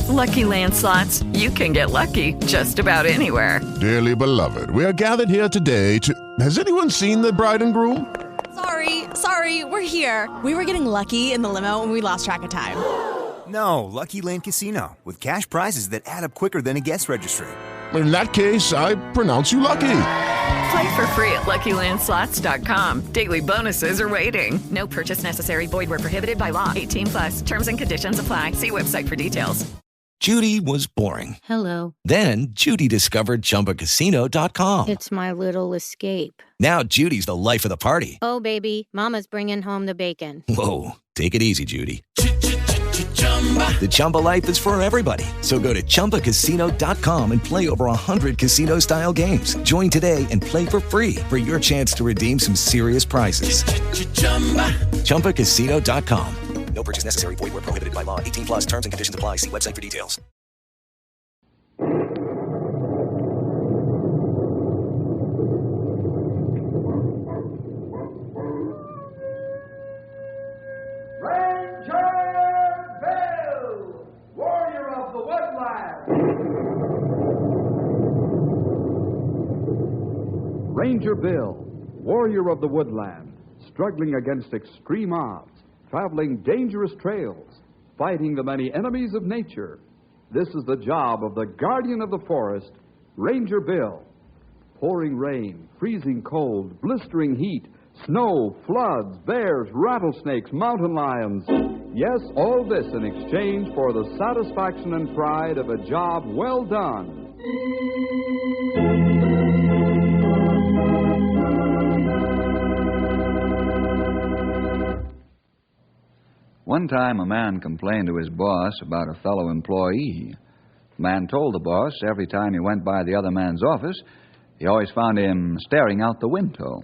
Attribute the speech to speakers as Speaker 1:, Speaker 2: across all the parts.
Speaker 1: Lucky Land Slots, you can get lucky just about anywhere.
Speaker 2: Dearly beloved, we are gathered here today to... Has anyone seen the bride and groom?
Speaker 3: Sorry, we're here. We were getting lucky in the limo and we lost track of time.
Speaker 4: No, Lucky Land Casino, with cash prizes that add up quicker than a guest registry.
Speaker 2: In that case, I pronounce you lucky.
Speaker 1: Play for free at LuckyLandSlots.com. Daily bonuses are waiting. No purchase necessary. Void where prohibited by law. 18+. Terms and conditions apply. See website for details.
Speaker 5: Judy was boring.
Speaker 6: Hello.
Speaker 5: Then Judy discovered ChumbaCasino.com.
Speaker 6: It's my little escape.
Speaker 5: Now Judy's the life of the party.
Speaker 6: Oh, baby, mama's bringing home the bacon.
Speaker 5: Whoa, take it easy, Judy. The Chumba life is for everybody. So go to ChumbaCasino.com and play over 100 casino-style games. Join today and play for free for your chance to redeem some serious prizes. ChumbaCasino.com. No purchase necessary. Void where prohibited by law. 18+. Terms and conditions apply. See website for details.
Speaker 7: Ranger Bill, warrior of the woodland, struggling against extreme odds, traveling dangerous trails, fighting the many enemies of nature. This is the job of the guardian of the forest, Ranger Bill. Pouring rain, freezing cold, blistering heat, snow, floods, bears, rattlesnakes, mountain lions. Yes, all this in exchange for the satisfaction and pride of a job well done.
Speaker 8: One time, a man complained to his boss about a fellow employee. The man told the boss every time he went by the other man's office, he always found him staring out the window.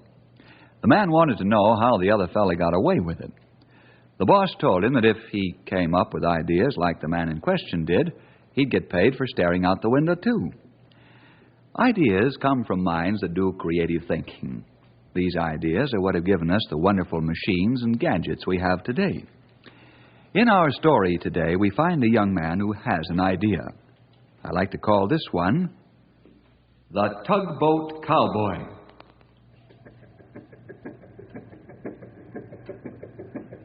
Speaker 8: The man wanted to know how the other fellow got away with it. The boss told him that if he came up with ideas like the man in question did, he'd get paid for staring out the window, too. Ideas come from minds that do creative thinking. These ideas are what have given us the wonderful machines and gadgets we have today. In our story today, we find a young man who has an idea. I like to call this one the Tugboat Cowboy.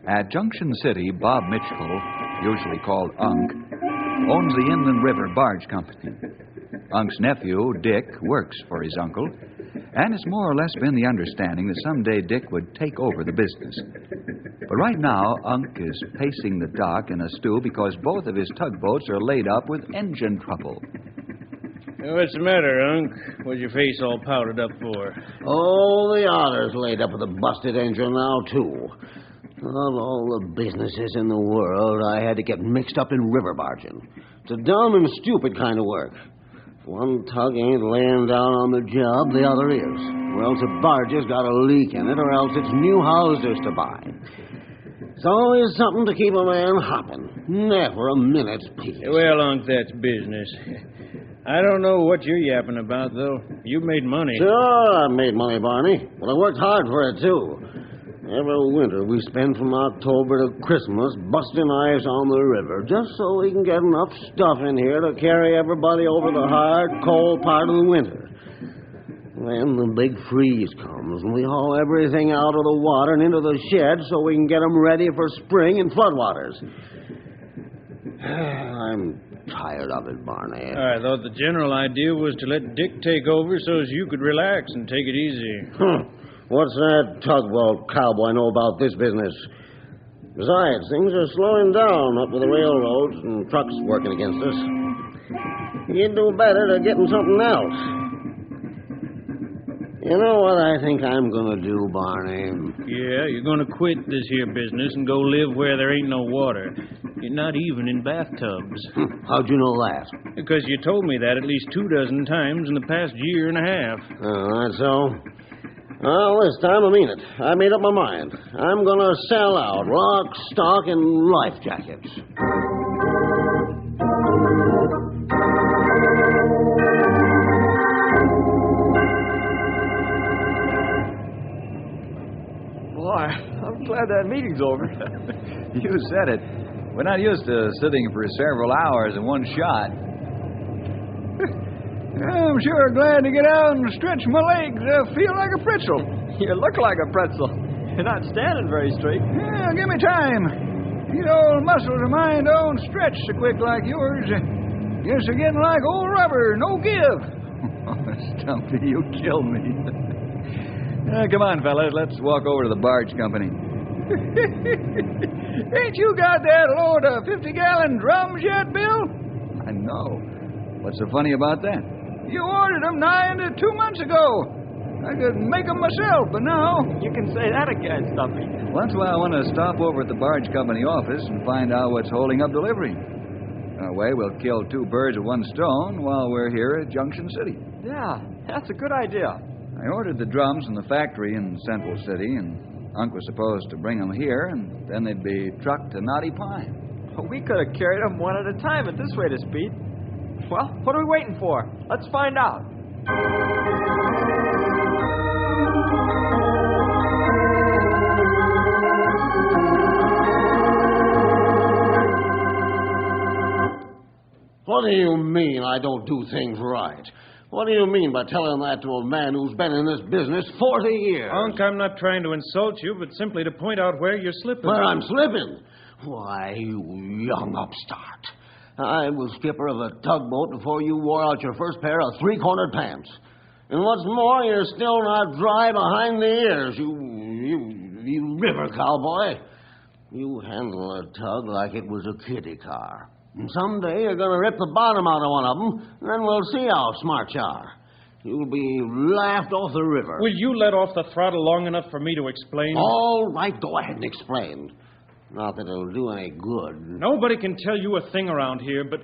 Speaker 8: At Junction City, Bob Mitchell, usually called Unc, owns the Inland River Barge Company. Unc's nephew, Dick, works for his uncle, and it's more or less been the understanding that someday Dick would take over the business. But right now, Unc is pacing the dock in a stew because both of his tugboats are laid up with engine trouble.
Speaker 9: What's the matter, Unc? What's your face all powdered up for?
Speaker 10: Oh, the otter's laid up with a busted engine now, too. Of all the businesses in the world, I had to get mixed up in river barging. It's a dumb and stupid kind of work. If one tug ain't laying down on the job, the other is. Or else a barge's got a leak in it, or else it's new houses to buy. It's always something to keep a man hopping. Never a minute's peace.
Speaker 9: Well, Unc, that's business. I don't know what you're yapping about, though. You made money.
Speaker 10: Sure, I made money, Barney. But I worked hard for it, too. Every winter we spend from October to Christmas busting ice on the river just so we can get enough stuff in here to carry everybody over the hard, cold part of the winter. Then the big freeze comes and we haul everything out of the water and into the shed so we can get them ready for spring and floodwaters. I'm tired of it, Barney.
Speaker 9: I thought the general idea was to let Dick take over so as you could relax and take it easy.
Speaker 10: What's that Tugboat Cowboy know about this business? Besides, things are slowing down up with the railroads and trucks working against us. You'd do better to get him something else. You know what I think I'm going to do, Barney?
Speaker 9: Yeah, you're going to quit this here business and go live where there ain't no water. You're not even in bathtubs.
Speaker 10: How'd you know that?
Speaker 9: Because you told me that at least 24 times in the past year and a half.
Speaker 10: Oh, that's so? Well, this time I mean it. I made up my mind. I'm going to sell out lock, stock, and life jackets.
Speaker 11: Boy, I'm glad that meeting's over.
Speaker 8: You said it. We're not used to sitting for several hours in one shot. I'm sure glad to get out and stretch my legs. I feel like a pretzel.
Speaker 11: You look like a pretzel. You're not standing very straight.
Speaker 8: Yeah, give me time. These old muscles of mine don't stretch so quick like yours. Guess they're getting like old rubber, no give. Stumpy, you kill me. Come on, fellas, let's walk over to the barge company. Ain't you got that load of 50-gallon drums yet, Bill? I know. What's so funny about that? You ordered them nigh into 2 months ago. I could make them myself, but now...
Speaker 11: You can say that again, Stumpy.
Speaker 8: Once in a while, I want to stop over at the barge company office and find out what's holding up delivery. That way, we'll kill 2 birds with 1 stone while we're here at Junction City.
Speaker 11: Yeah, that's a good idea.
Speaker 8: I ordered the drums from the factory in Central City, and Unc was supposed to bring them here, and then they'd be trucked to Knotty Pine.
Speaker 11: We could have carried them one at a time at this rate of speed. Well, what are we waiting for? Let's find out.
Speaker 10: What do you mean I don't do things right? What do you mean by telling that to a man who's been in this business 40 years?
Speaker 9: Unc, I'm not trying to insult you, but simply to point out where you're slipping.
Speaker 10: Where I'm slipping? Why, you young upstart. I was skipper of a tugboat before you wore out your first pair of 3-cornered pants. And what's more, you're still not dry behind the ears, you river cowboy. You handle a tug like it was a kiddie car. And someday you're going to rip the bottom out of one of them, and then we'll see how smart you are. You'll be laughed off the river.
Speaker 9: Will you let off the throttle long enough for me to explain?
Speaker 10: All right, go ahead and explain. Not that it'll do any good.
Speaker 9: Nobody can tell you a thing around here, but,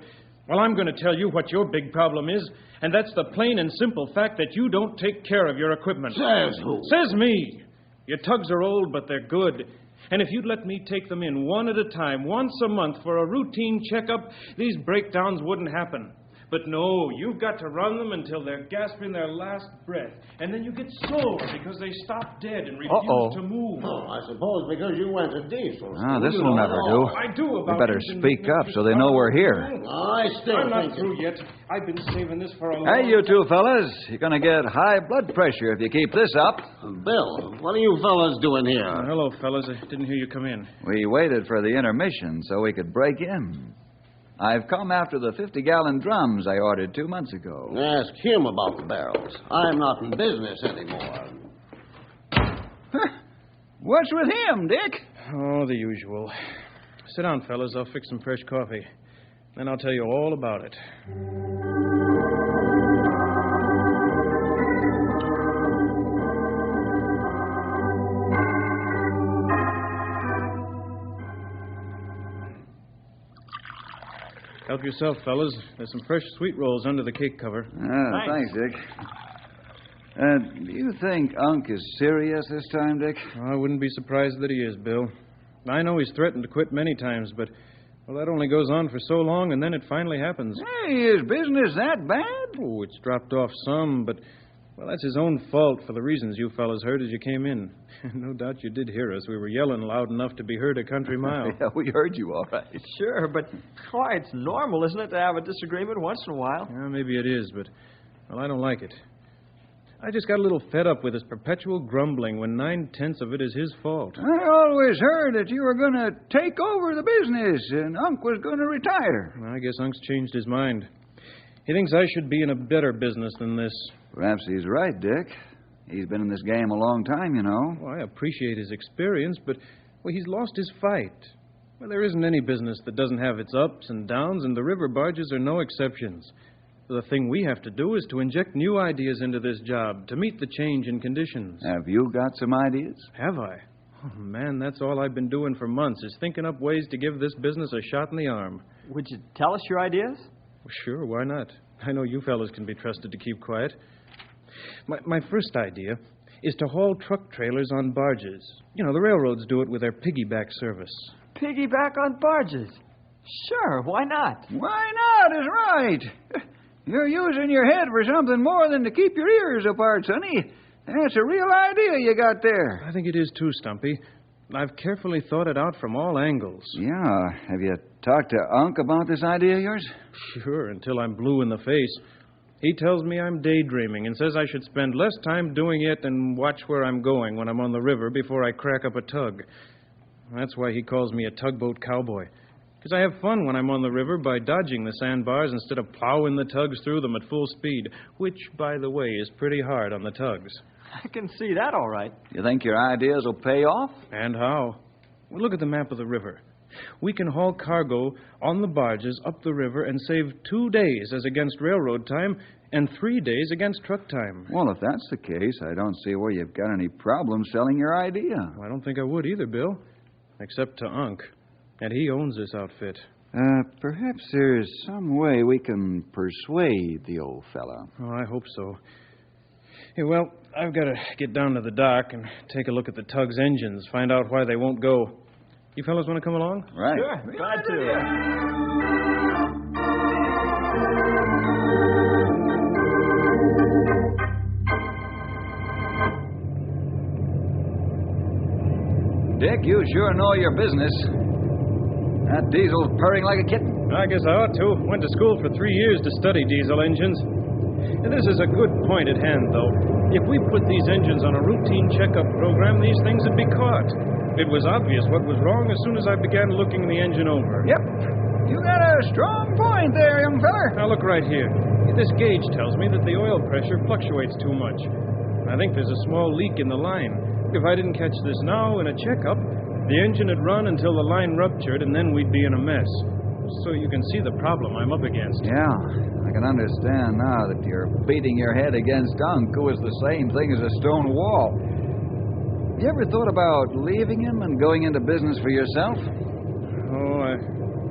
Speaker 9: well, I'm going to tell you what your big problem is, and that's the plain and simple fact that you don't take care of your equipment.
Speaker 10: Says who?
Speaker 9: Says me. Your tugs are old, but they're good. And if you'd let me take them in one at a time, once a month, for a routine checkup, these breakdowns wouldn't happen. But no, you've got to run them until they're gasping their last breath. And then you get sore because they stop dead and refuse to move.
Speaker 10: Oh, I suppose because you went to diesel.
Speaker 8: Ah, this will never do.
Speaker 9: I do about
Speaker 8: We better speak up so they know we're here.
Speaker 10: I still
Speaker 9: I'm not
Speaker 10: think
Speaker 9: through yet. I've been saving this for a long
Speaker 8: Hey, you 2 fellas. You're going to get high blood pressure if you keep this up.
Speaker 10: Bill, what are you fellas doing here?
Speaker 9: Hello, fellas. I didn't hear you come in.
Speaker 8: We waited for the intermission so we could break in. I've come after the 50-gallon drums I ordered 2 months ago.
Speaker 10: Ask him about the barrels. I'm not in business anymore.
Speaker 8: What's with him, Dick?
Speaker 9: Oh, the usual. Sit down, fellas. I'll fix some fresh coffee. Then I'll tell you all about it. Help yourself, fellas. There's some fresh sweet rolls under the cake cover.
Speaker 8: Thanks, Dick. Do you think Unc is serious this time, Dick?
Speaker 9: I wouldn't be surprised that he is, Bill. I know he's threatened to quit many times, but, well, that only goes on for so long, and then it finally happens.
Speaker 8: Hey, is business that bad?
Speaker 9: Oh, it's dropped off some, but, well, that's his own fault for the reasons you fellas heard as you came in. No doubt you did hear us. We were yelling loud enough to be heard a country mile.
Speaker 8: Yeah, we heard you all right.
Speaker 11: Sure, but why, it's normal, isn't it, to have a disagreement once in a while?
Speaker 9: Yeah, maybe it is, but, well, I don't like it. I just got a little fed up with his perpetual grumbling when 9/10 of it is his fault.
Speaker 8: I always heard that you were going to take over the business and Unc was going to retire.
Speaker 9: I guess Unc's changed his mind. He thinks I should be in a better business than this.
Speaker 8: Perhaps he's right, Dick. He's been in this game a long time, you know.
Speaker 9: Well, I appreciate his experience, but, well, he's lost his fight. Well, there isn't any business that doesn't have its ups and downs, and the river barges are no exceptions. The thing we have to do is to inject new ideas into this job to meet the change in conditions.
Speaker 8: Have you got some ideas?
Speaker 9: Have I? Oh, man, that's all I've been doing for months is thinking up ways to give this business a shot in the arm.
Speaker 11: Would you tell us your ideas?
Speaker 9: Well, sure, why not? I know you fellas can be trusted to keep quiet. My first idea is to haul truck trailers on barges. You know, the railroads do it with their piggyback service.
Speaker 11: Piggyback on barges? Sure, why not?
Speaker 8: Why not is right. You're using your head for something more than to keep your ears apart, sonny. That's a real idea you got there.
Speaker 9: I think it is too, Stumpy. I've carefully thought it out from all angles.
Speaker 8: Yeah. Have you talked to Unc about this idea of yours?
Speaker 9: Sure, until I'm blue in the face. He tells me I'm daydreaming and says I should spend less time doing it and watch where I'm going when I'm on the river before I crack up a tug. That's why he calls me a tugboat cowboy. Because I have fun when I'm on the river by dodging the sandbars instead of plowing the tugs through them at full speed, which, by the way, is pretty hard on the tugs.
Speaker 11: I can see that all right.
Speaker 8: You think your ideas will pay off?
Speaker 9: And how? Well, look at the map of the river. We can haul cargo on the barges up the river and save 2 days as against railroad time and 3 days against truck time.
Speaker 8: Well, if that's the case, I don't see where you've got any problem selling your idea.
Speaker 9: Well, I don't think I would either, Bill. Except to Unc. And he owns this outfit.
Speaker 8: Perhaps there's some way we can persuade the old fella.
Speaker 9: Oh, I hope so. Hey, well, I've got to get down to the dock and take a look at the tug's engines, find out why they won't go. You fellas want to come along?
Speaker 8: Right.
Speaker 11: Sure, glad to.
Speaker 8: Dick, you sure know your business. That diesel's purring like a kitten.
Speaker 9: I guess I ought to. Went to school for 3 years to study diesel engines. And this is a good point at hand, though. If we put these engines on a routine checkup program, these things would be caught. It was obvious what was wrong as soon as I began looking the engine over.
Speaker 8: Yep. You got a strong point there, young feller.
Speaker 9: Now, look right here. This gauge tells me that the oil pressure fluctuates too much. I think there's a small leak in the line. If I didn't catch this now in a checkup, the engine would run until the line ruptured, and then we'd be in a mess. So you can see the problem I'm up against.
Speaker 8: Yeah, I can understand now that you're beating your head against Unc, who is the same thing as a stone wall. You ever thought about leaving him and going into business for yourself?
Speaker 9: Oh,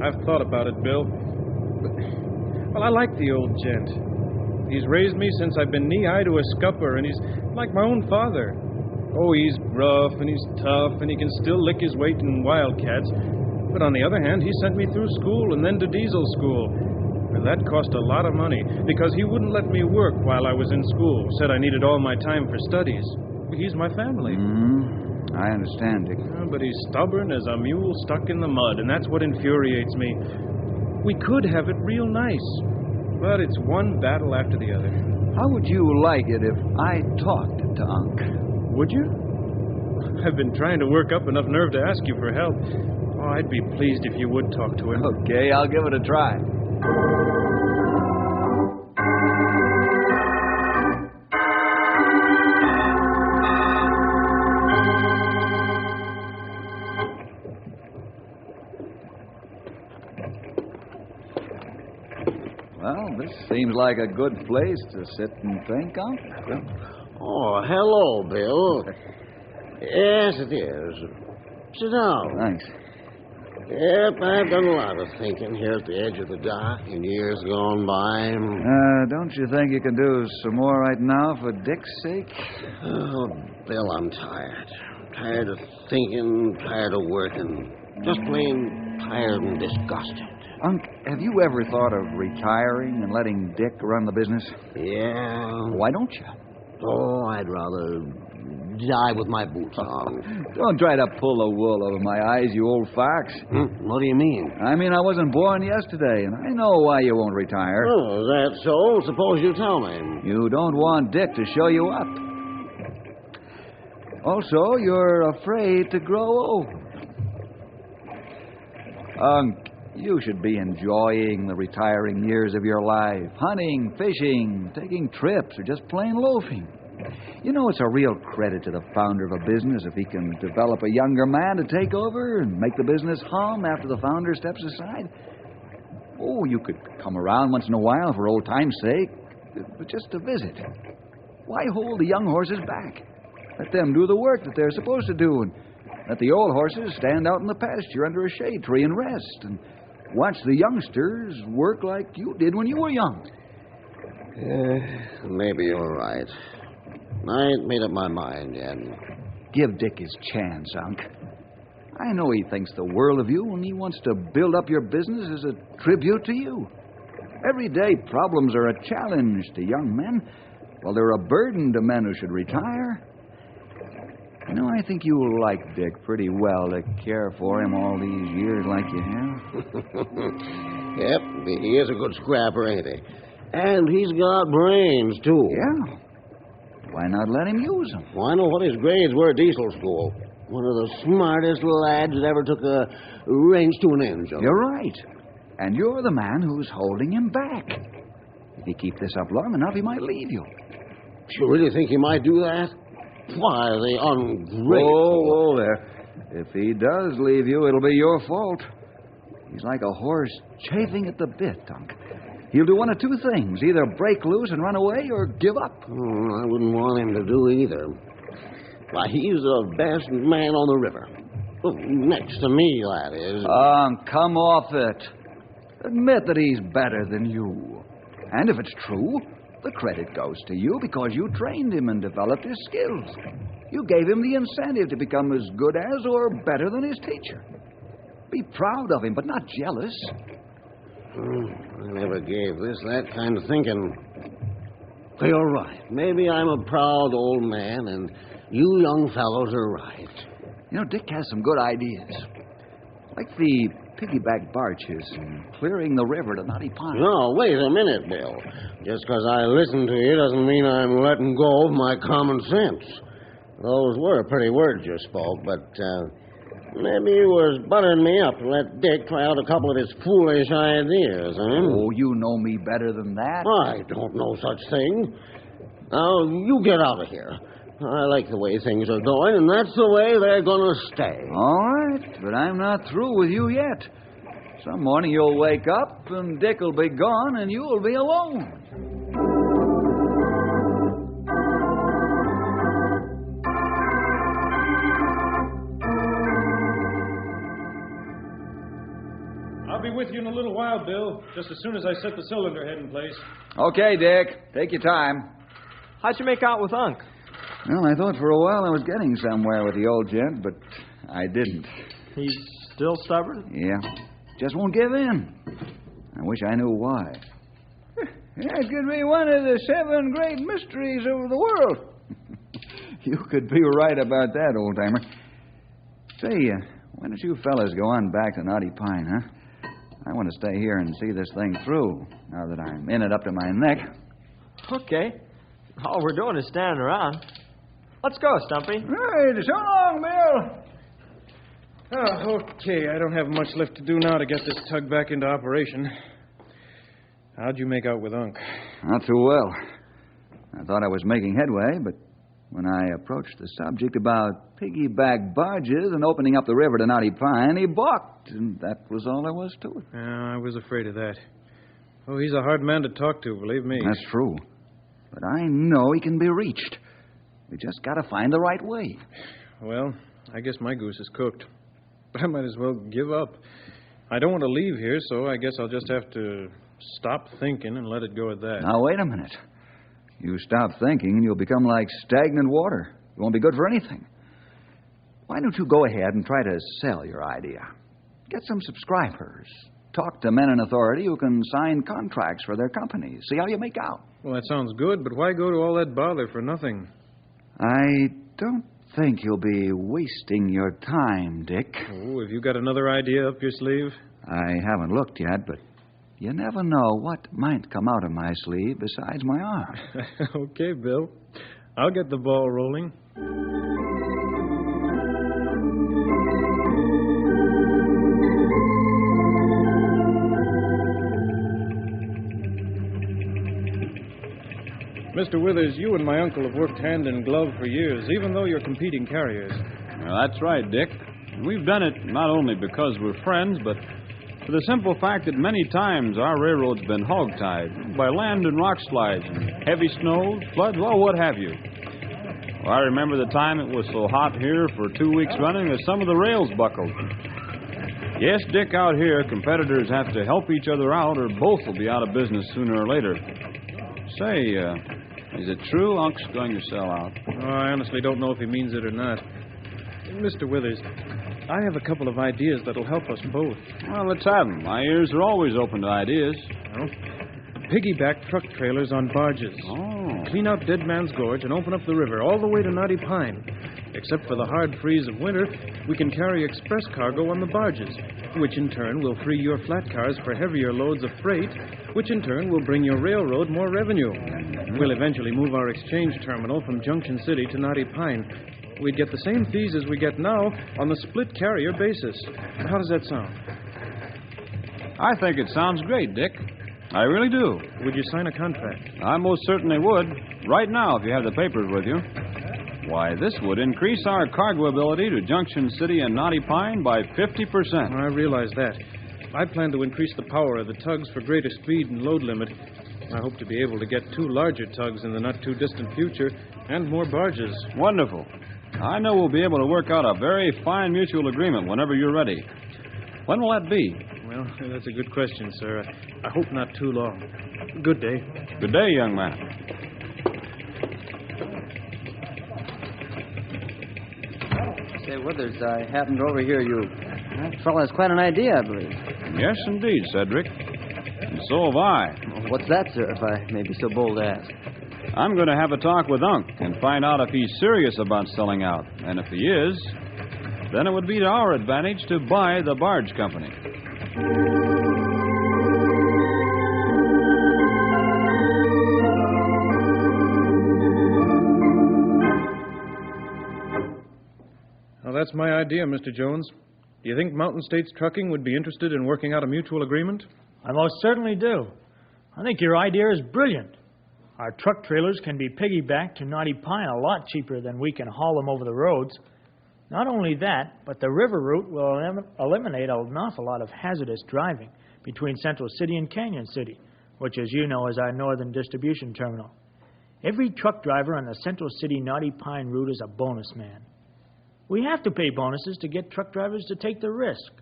Speaker 9: I've thought about it, Bill. Well, I like the old gent. He's raised me since I've been knee-high to a scupper, and he's like my own father. Oh, he's rough, and he's tough, and he can still lick his weight in wildcats. But on the other hand, he sent me through school and then to diesel school. And that cost a lot of money, because he wouldn't let me work while I was in school. Said I needed all my time for studies. He's my family.
Speaker 8: Mm-hmm. I understand, Dick.
Speaker 9: But he's stubborn as a mule stuck in the mud, and that's what infuriates me. We could have it real nice, but it's one battle after the other.
Speaker 8: How would you like it if I talked to Unc?
Speaker 9: Would you? I've been trying to work up enough nerve to ask you for help. Oh, I'd be pleased if you would talk to him.
Speaker 8: Okay, I'll give it a try. Well, this seems like a good place to sit and think, Unc.
Speaker 10: Oh, hello, Bill. Yes, it is. Sit down.
Speaker 8: Thanks.
Speaker 10: Yep, I've done a lot of thinking here at the edge of the dock in years gone by.
Speaker 8: Don't you think you can do some more right now for Dick's sake?
Speaker 10: Oh, Bill, I'm tired. Tired of thinking, tired of working. Just plain tired and disgusted.
Speaker 8: Unc, have you ever thought of retiring and letting Dick run the business?
Speaker 10: Yeah.
Speaker 8: Why don't you?
Speaker 10: Oh, I'd rather die with my boots on.
Speaker 8: Don't try to pull the wool over my eyes, you old fox.
Speaker 10: What do you mean?
Speaker 8: I mean, I wasn't born yesterday, and I know why you won't retire.
Speaker 10: Oh, is that so? Suppose you tell me.
Speaker 8: You don't want Dick to show you up. Also, you're afraid to grow old. Unc, you should be enjoying the retiring years of your life. Hunting, fishing, taking trips, or just plain loafing. You know, it's a real credit to the founder of a business if he can develop a younger man to take over and make the business hum after the founder steps aside. Oh, you could come around once in a while for old time's sake, but just to visit. Why hold the young horses back? Let them do the work that they're supposed to do, and let the old horses stand out in the pasture under a shade tree and rest, and watch the youngsters work like you did when you were young.
Speaker 10: Maybe you're right. I ain't made up my mind yet.
Speaker 8: Give Dick his chance, Unc. I know he thinks the world of you, and he wants to build up your business as a tribute to you. Everyday problems are a challenge to young men, while they're a burden to men who should retire. You know, I think you'll like Dick pretty well to care for him all these years like you have.
Speaker 10: Yep, he is a good scrapper, ain't he? And he's got brains, too.
Speaker 8: Yeah. Why not let him use them?
Speaker 10: Well, I know what his grades were at diesel school. One of the smartest lads that ever took a wrench to an engine.
Speaker 8: You're right. And you're the man who's holding him back. If you keep this up long enough, he might leave you.
Speaker 10: You really think he might do that? Why, the ungrateful...
Speaker 8: Oh, there. If he does leave you, it'll be your fault. He's like a horse chafing at the bit, Unc. He'll do one of two things. Either break loose and run away or give up.
Speaker 10: Oh, I wouldn't want him to do either. Why, he's the best man on the river. Well, next to me, that is.
Speaker 8: Come off it. Admit that he's better than you. And if it's true, the credit goes to you because you trained him and developed his skills. You gave him the incentive to become as good as or better than his teacher. Be proud of him, but not jealous.
Speaker 10: I never gave this that kind of thinking. But you're right. Maybe I'm a proud old man, and you young fellows are right.
Speaker 8: You know, Dick has some good ideas. Like the piggyback barges and clearing the river to Knotty Pine.
Speaker 10: No, wait a minute, Bill. Just because I listen to you doesn't mean I'm letting go of my common sense. Those were pretty words you spoke, but maybe you was buttering me up to let Dick try out a couple of his foolish ideas, huh?
Speaker 8: Oh, you know me better than that.
Speaker 10: I don't know such thing. Now, you get out of here. I like the way things are going, and that's the way they're going to stay.
Speaker 8: All right, but I'm not through with you yet. Some morning you'll wake up, and Dick will be gone, and you'll be alone.
Speaker 9: I'll be with you in a little while, Bill, just as soon as I set the cylinder head in place.
Speaker 8: Okay, Dick. Take your time.
Speaker 11: How'd you make out with Unc?
Speaker 8: Well, I thought for a while I was getting somewhere with the old gent, but I didn't.
Speaker 11: He's still stubborn?
Speaker 8: Yeah. Just won't give in. I wish I knew why. That could be one of the 7 great mysteries of the world. You could be right about that, old-timer. Say, why don't you fellas go on back to Knotty Pine, huh? I want to stay here and see this thing through, now that I'm in it up to my neck.
Speaker 11: Okay. All we're doing is standing around. Let's go, Stumpy.
Speaker 9: Right, so long, Bill. Oh, okay, I don't have much left to do now to get this tug back into operation. How'd you make out with Unc?
Speaker 8: Not too well. I thought I was making headway, but when I approached the subject about piggyback barges and opening up the river to Knotty Pine, he balked, and that was all there was to it.
Speaker 9: Yeah, I was afraid of that. Oh, he's a hard man to talk to, believe me.
Speaker 8: That's true. But I know he can be reached. We just got to find the right way.
Speaker 9: Well, I guess my goose is cooked. But I might as well give up. I don't want to leave here, so I guess I'll just have to stop thinking and let it go at that.
Speaker 8: Now, wait a minute. You stop thinking and you'll become like stagnant water. It won't be good for anything. Why don't you go ahead and try to sell your idea? Get some subscribers. Talk to men in authority who can sign contracts for their companies. See how you make out.
Speaker 9: Well, that sounds good, but why go to all that bother for nothing?
Speaker 8: I don't think you'll be wasting your time, Dick.
Speaker 9: Oh, have you got another idea up your sleeve?
Speaker 8: I haven't looked yet, but you never know what might come out of my sleeve besides my arm.
Speaker 9: Okay, Bill. I'll get the ball rolling. Mr. Withers, you and my uncle have worked hand in glove for years, even though you're competing carriers.
Speaker 12: Well, that's right, Dick. We've done it not only because we're friends, but for the simple fact that many times our railroad's been hog-tied by land and rock slides and heavy snow, floods, well, what have you. Well, I remember the time it was so hot here for 2 weeks running that some of the rails buckled. Yes, Dick, out here, competitors have to help each other out or both will be out of business sooner or later. Say, is it true Unc's going to sell out?
Speaker 9: Oh, I honestly don't know if he means it or not. Mr. Withers, I have a couple of ideas that'll help us both.
Speaker 12: Well, let's have them. My ears are always open to ideas.
Speaker 9: Well, piggyback truck trailers on barges.
Speaker 12: Oh.
Speaker 9: Clean out Dead Man's Gorge and open up the river all the way to Knotty Pine. Except for the hard freeze of winter, we can carry express cargo on the barges, which in turn will free your flat cars for heavier loads of freight, which in turn will bring your railroad more revenue. We'll eventually move our exchange terminal from Junction City to Knotty Pine. We'd get the same fees as we get now on the split carrier basis. How does that sound?
Speaker 12: I think it sounds great, Dick. I really do.
Speaker 9: Would you sign a contract?
Speaker 12: I most certainly would. Right now, if you have the papers with you. Why, this would increase our cargo ability to Junction City and Knotty Pine by 50%.
Speaker 9: I realize that. I plan to increase the power of the tugs for greater speed and load limit. I hope to be able to get 2 larger tugs in the not-too-distant future and more barges.
Speaker 12: Wonderful. I know we'll be able to work out a very fine mutual agreement whenever you're ready. When will that be?
Speaker 9: Well, that's a good question, sir. I hope not too long. Good day.
Speaker 12: Good day, young man.
Speaker 11: Say, Withers, I happened to overhear you. That fellow has quite an idea, I believe.
Speaker 12: Yes, indeed, Cedric. And so have I.
Speaker 11: Well, what's that, sir, if I may be so bold to ask?
Speaker 12: I'm going to have a talk with Unc and find out if he's serious about selling out. And if he is, then it would be to our advantage to buy the barge company.
Speaker 9: Well, that's my idea, Mr. Jones. Do you think Mountain States Trucking would be interested in working out a mutual agreement?
Speaker 13: I most certainly do. I think your idea is brilliant. Our truck trailers can be piggybacked to Knotty Pine a lot cheaper than we can haul them over the roads. Not only that, but the river route will eliminate an awful lot of hazardous driving between Central City and Canyon City, which, as you know, is our northern distribution terminal. Every truck driver on the Central City Knotty Pine route is a bonus man. We have to pay bonuses to get truck drivers to take the risk,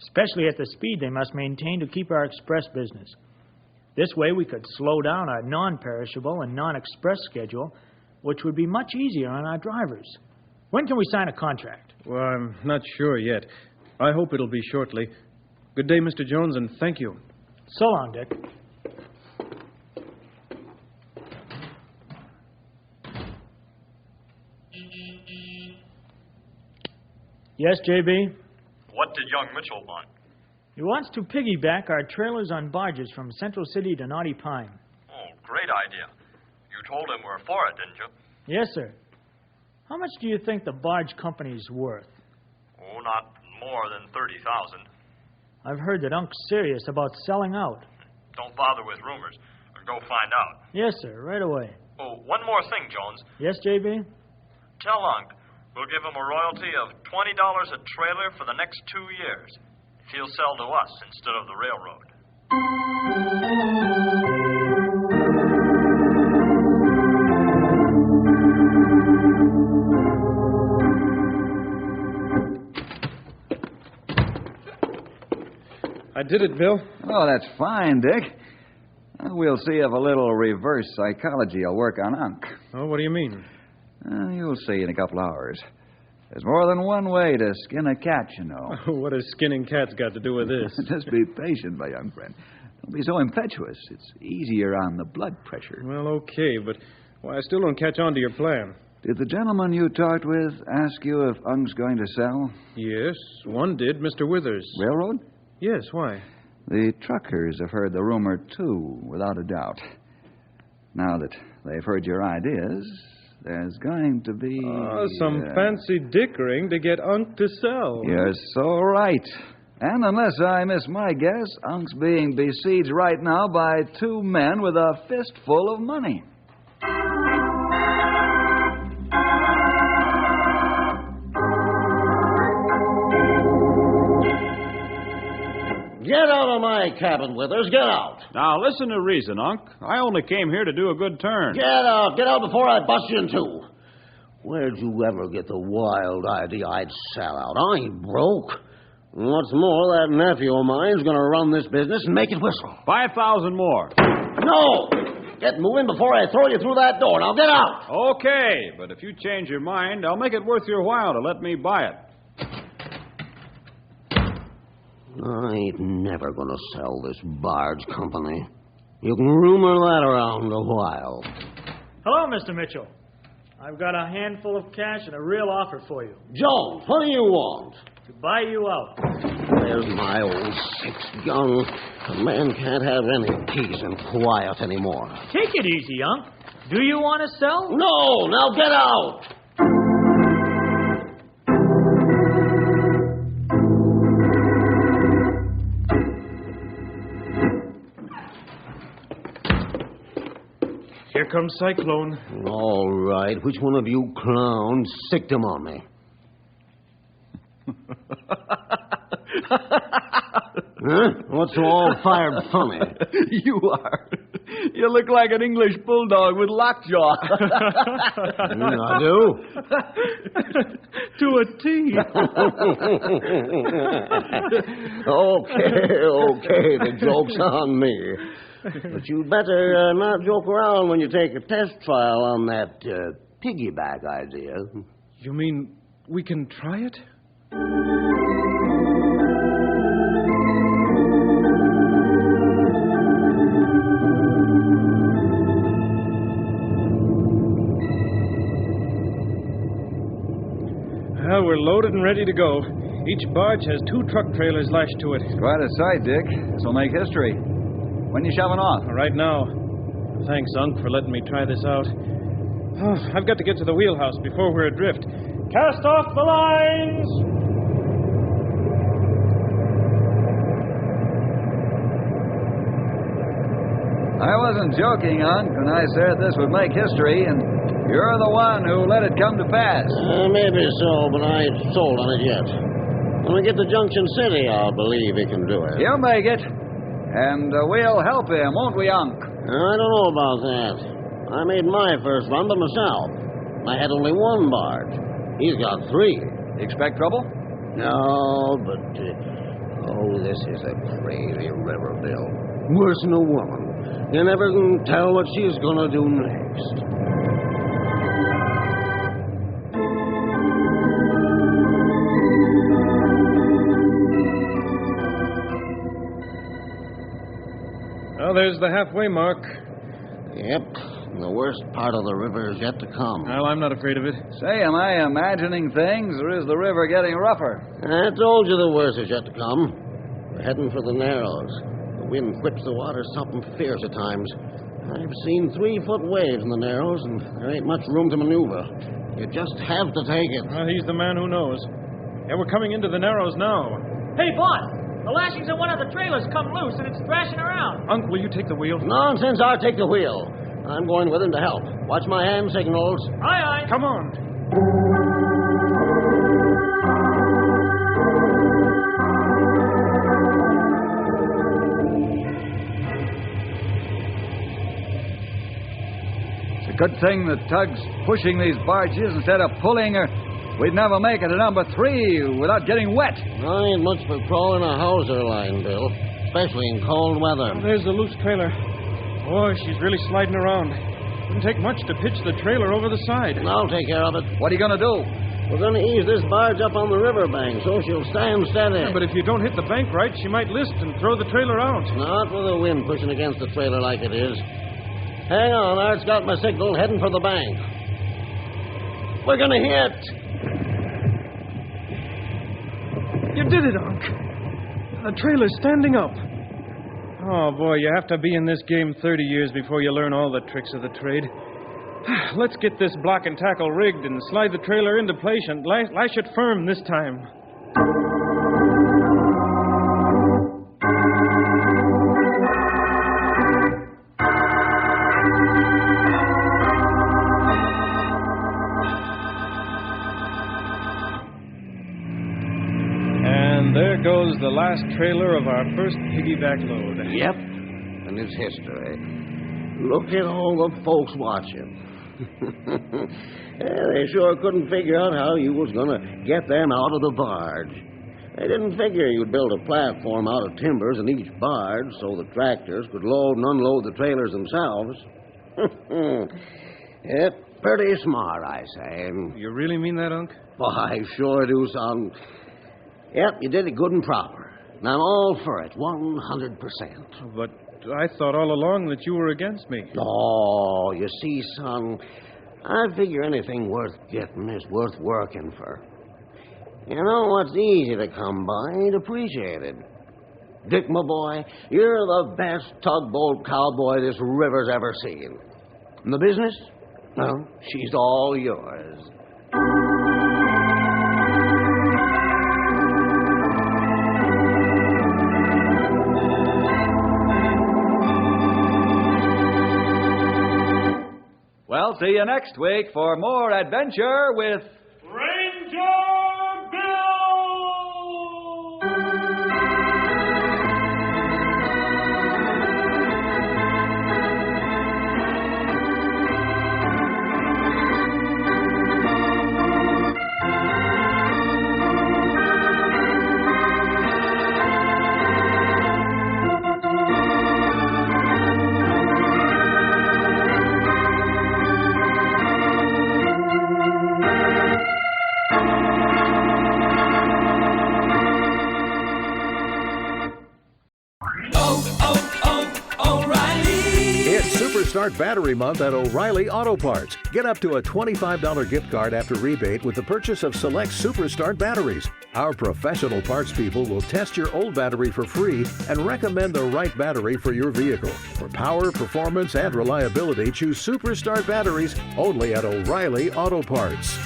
Speaker 13: especially at the speed they must maintain to keep our express business. This way we could slow down our non-perishable and non-express schedule, which would be much easier on our drivers. When can we sign a contract?
Speaker 9: Well, I'm not sure yet. I hope it'll be shortly. Good day, Mr. Jones, and thank you.
Speaker 13: So long, Dick. Yes, J.B.?
Speaker 14: What did young Mitchell want?
Speaker 13: He wants to piggyback our trailers on barges from Central City to Knotty Pine.
Speaker 14: Oh, great idea. You told him we're for it, didn't you?
Speaker 13: Yes, sir. How much do you think the barge company's worth?
Speaker 14: Oh, not more than 30,000.
Speaker 13: I've heard that Unc's serious about selling out.
Speaker 14: Don't bother with rumors. Go find out.
Speaker 13: Yes, sir, right away.
Speaker 14: Oh, one more thing, Jones.
Speaker 13: Yes, J.B.?
Speaker 14: Tell Unc we'll give him a royalty of $20 a trailer for the next 2 years if he'll sell to us instead of the railroad.
Speaker 9: I did it, Bill.
Speaker 8: Oh, that's fine, Dick. We'll see if a little reverse psychology will work on Unc.
Speaker 9: Oh, what do you mean?
Speaker 8: You'll see in a couple hours. There's more than one way to skin a cat, you know.
Speaker 9: What has skinning cats got to do with this?
Speaker 8: Just be patient, my young friend. Don't be so impetuous. It's easier on the blood pressure.
Speaker 9: Well, okay, but I still don't catch on to your plan.
Speaker 8: Did the gentleman you talked with ask you if Unc's going to sell?
Speaker 9: Yes, one did, Mr. Withers.
Speaker 8: Railroad?
Speaker 9: Yes, why?
Speaker 8: The truckers have heard the rumor, too, without a doubt. Now that they've heard your ideas, there's going to be...
Speaker 9: some fancy dickering to get Unc to sell.
Speaker 8: You're so right. And unless I miss my guess, Unc's being besieged right now by 2 men with a fistful of money.
Speaker 10: Get out of my cabin, Withers. Get out.
Speaker 12: Now, listen to reason, Unc. I only came here to do a good turn.
Speaker 10: Get out. Get out before I bust you in two. Where'd you ever get the wild idea I'd sell out? I ain't broke. What's more, that nephew of mine's going to run this business and make it whistle.
Speaker 12: 5,000 more.
Speaker 10: No! Get moving before I throw you through that door. Now get out!
Speaker 12: Okay, but if you change your mind, I'll make it worth your while to let me buy it.
Speaker 10: I ain't never going to sell this barge company. You can rumor that around a while.
Speaker 13: Hello, Mr. Mitchell. I've got a handful of cash and a real offer for you.
Speaker 10: Jones, what do you want?
Speaker 13: To buy you out.
Speaker 10: There's my old six-gun. A man can't have any peace and quiet anymore.
Speaker 13: Take it easy, Unc. Do you want to sell?
Speaker 10: No, now get out!
Speaker 9: Here comes Cyclone.
Speaker 10: All right. Which one of you clowns sicked him on me? Huh? What's so all fired funny?
Speaker 8: You are. You look like an English bulldog with lockjaw.
Speaker 10: I do?
Speaker 9: To a T.
Speaker 10: Okay, the joke's on me. But you'd better not joke around when you take a test trial on that piggyback idea.
Speaker 9: You mean we can try it? Well, we're loaded and ready to go. Each barge has 2 truck trailers lashed to it.
Speaker 8: Quite a sight, Dick. This will make history. When you shoving off?
Speaker 9: Right now. Thanks, Unc, for letting me try this out. Oh, I've got to get to the wheelhouse before we're adrift. Cast off the lines!
Speaker 8: I wasn't joking, Unc, when I said this would make history, and you're the one who let it come to pass.
Speaker 10: Maybe so, but I ain't sold on it yet. When we get to Junction City, I'll believe he can do it.
Speaker 8: He'll make it. And we'll help him, won't we, Unc?
Speaker 10: I don't know about that. I made my first run by myself. I had only 1 barge. He's got 3.
Speaker 8: Expect trouble?
Speaker 10: No, but... this is a crazy river, Bill. Worse than a woman. You never can tell what she's gonna do next.
Speaker 9: Well, there's the halfway mark.
Speaker 10: Yep. The worst part of the river is yet to come.
Speaker 9: Well, I'm not afraid of it.
Speaker 8: Say, am I imagining things, or is the river getting rougher?
Speaker 10: I told you the worst is yet to come. We're heading for the Narrows. The wind whips the water something fierce at times. I've seen 3-foot waves in the Narrows, and there ain't much room to maneuver. You just have to take it.
Speaker 9: Well, he's the man who knows. Yeah, we're coming into the Narrows now.
Speaker 13: Hey, boss! The lashings of one of the trailers come loose, and it's thrashing around.
Speaker 9: Unc, will you take the wheel?
Speaker 10: Nonsense, I'll take the wheel. I'm going with him to help. Watch my hand signals.
Speaker 13: Aye, aye.
Speaker 9: Come on.
Speaker 8: It's a good thing the tug's pushing these barges instead of pulling her. We'd never make it to number 3 without getting wet.
Speaker 10: I ain't much for crawling a hawser line, Bill, especially in cold weather.
Speaker 9: Oh, there's the loose trailer. Boy, she's really sliding around. Wouldn't take much to pitch the trailer over the side.
Speaker 10: I'll take care of it.
Speaker 8: What are you going to do?
Speaker 10: We're going to ease this barge up on the riverbank so she'll stand steady.
Speaker 9: Yeah, but if you don't hit the bank right, she might list and throw the trailer out.
Speaker 10: Not with the wind pushing against the trailer like it is. Hang on, Art's got my signal heading for the bank. We're going to hit.
Speaker 9: You did it, Unc. The trailer's standing up. Oh, boy, you have to be in this game 30 years before you learn all the tricks of the trade. Let's get this block and tackle rigged and slide the trailer into place and lash it firm this time. And there goes the last trailer of our first piggyback load.
Speaker 10: Yep, and it's history. Look at all the folks watching. They sure couldn't figure out how you was going to get them out of the barge. They didn't figure you'd build a platform out of timbers in each barge so the tractors could load and unload the trailers themselves. Yep, pretty smart, I say.
Speaker 9: You really mean that, Unc?
Speaker 10: Well, I sure do, son. Yep, you did it good and proper. And I'm all for it, 100%.
Speaker 9: But I thought all along that you were against me.
Speaker 10: Oh, you see, son, I figure anything worth getting is worth working for. You know, what's easy to come by ain't appreciated. Dick, my boy, you're the best tugboat cowboy this river's ever seen. And the business? Well, she's all yours.
Speaker 8: Well, see you next week for more adventure with
Speaker 9: Ranger Bill!
Speaker 15: Start Battery Month at O'Reilly Auto Parts. Get up to a $25 gift card after rebate with the purchase of select Superstart batteries. Our professional parts people will test your old battery for free and recommend the right battery for your vehicle. For power, performance, and reliability, choose Superstart batteries only at O'Reilly Auto Parts.